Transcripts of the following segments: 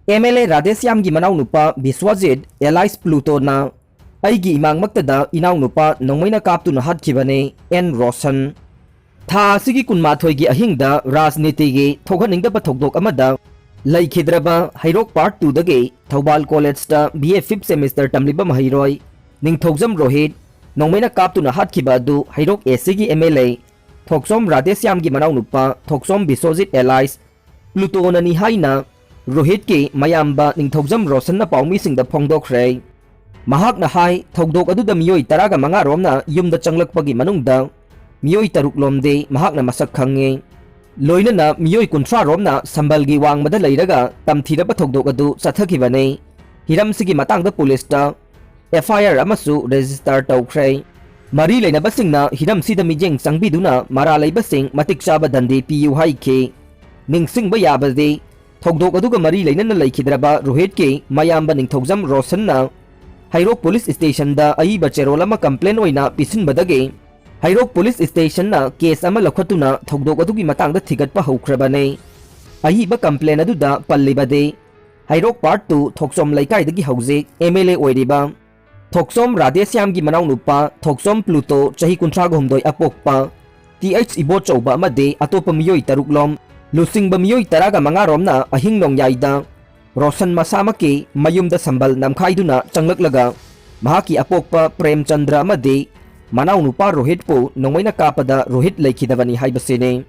MLA Radheshyam की Manaonupa Bishwajit Alias Pluto na Eigi Emangmaktada Enaonupa Nongmeina Kaptuna Hatkibane N Roshan Tha asigi kunmathoi gi ahingda rajniti gi thoganingda thokdok amada laikhidraba hairok part 2 dage Thobal College ta BA 5th semester tamliba mahairoi ningthogjam Rohit Nongmeina Kaptuna Hatkiba adu hairok SG MLA Thoksom Radheshyam gi Manaonupa Thoksom Bishwajit Alias Pluto na ni haina Rohit ki mayamba ningthogjam Roshan na paumi singda phongdokhrei mahak na hai thokdok adu da miyoi taraga manga romna yumda changlakpagi manungda miyoi taruk lomde mahak na masak khange loina na miyoi kunthra romna sambalgi wangmada leiraga tamthiraba thokdok adu sathakibane hiram sigi matangda police ta FIR amasu register tawkhrei mari leina basingna hiram sida mijeng sangbiduna mara leibasing matik chaba dandi PU haike ningsingba yabade thokdok aduga mari leina laikhidraba Rohit ke mayamba ningthogjam Roshan na hairok police station da aiba cherol ama complaint oina pisinbadage hairok police station na case ama lakhatuna thokdok adugi matangda thigatpa haukrabane aiba complaint aduda pallibade hairok part 2 thoksom laikai dagi hauze MLA oiriba thoksom Radheshyam gi Manaonupa thoksom Pluto chahi kunthra gomdoi apokpa TH ibot chauba amade atopa miyoi taruklom lusingba miyoi taraga manga romna ahing nongyaida Roshan masamaki mayumda sambal namkhaiduna changlaklaga mahaki apokpa Premchandra amade Manaonupa Rohit po Nongmeina kapada Rohit laikhidabani haibasene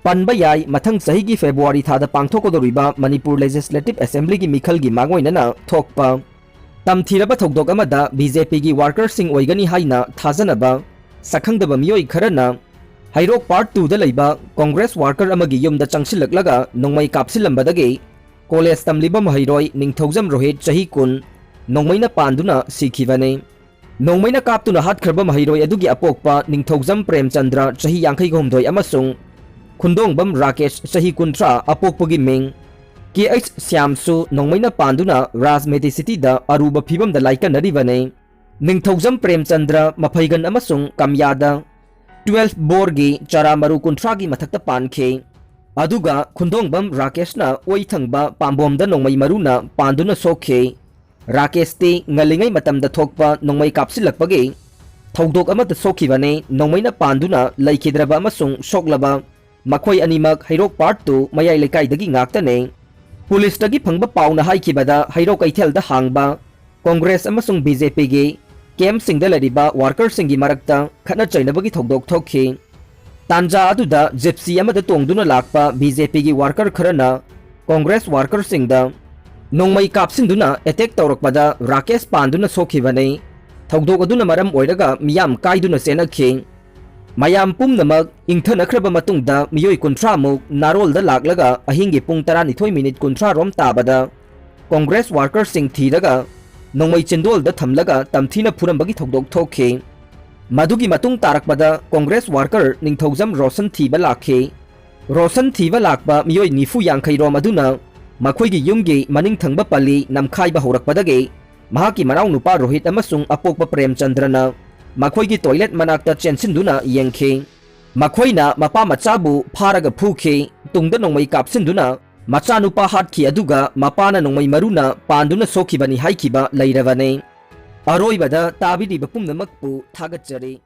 panba yai mathang sahi gi February thada pangthokodoriba Manipur Legislative Assembly gi mikhal gi mangoinana thokpa tamthiraba thokdok amada BJP gi worker sing oigani haina thajanaba sakhangdaba miyoi kharana hairok part 2 da leiba Congress worker amagi yumda changsilaklaga nongmai kapsilambadage college tamliba mahairoi ningthogjam Rohit chahi kun Nongmeina panduna sikhibane Nongmeina Kaptuna hatkraba mahairoi adugi apokpa ningthogjam Premchandra chahi 52 amasung khundongbam Rakesh chahi 13 apokpagi ming KH Syamsu Nongmeina panduna Rajmeti City da aruba phibam da laikanaribane ningthogjam Premchandra mafaigan amasung kamyada 12 borgi charamaru 13 gi mathakta pankhe aduga khundongbam Rakesh na oithangba pambomda nongmai maruna panduna sokhe Rakesh te ngalingai matamda thokpa nongmai kapsilakpage thokdok amata sokhibane Nongmeina panduna laikhidraba amasung soklaba makhoi animak hairok part 2 mayai lekai dagi ngaktane police tagi phangba pauna haikibada hairok aithelda hangba Congress amasung BJP gi camp singda lariba worker singi marakta khana chainabagi thokdok thokhi tanja aduda gypsy amada tongduna lakpa BJP gi worker kharana Congress worker singda nongmai kapsinduna attack tawrakpada Rakesh panduna sokhibane thokdok aduna maram oiraga miyam kaiduna senakhi mayam pumnamak ingthanakraba matungda miyoi 13 muk narolda laklaga ahingi pung 12 minute 13 rom tabada Congress worker sing thiraga nongmai chendol da thamlaga tamthina phurambagi thokdok thokhi madugi matung tarakpada Congress worker ningthogjam Roshan thiba lakhe Roshan thiba lakba miyoi nifu yankhai rom aduna makhoigi yumgi maning thangba pali namkhaiba horakpadage mahaki Manaonupa Rohit amasung apokpa Premchandrana makhoigi toilet manakta chensinduna yengkhe makhoina mapa machabu pharaga phukhe tungda nongmai kapsinduna machanupa hatkhi aduga mapana nongmai maruna panduna sokhibani haikiba leiravane aroibada tabidi bapumnamakpu thagatjare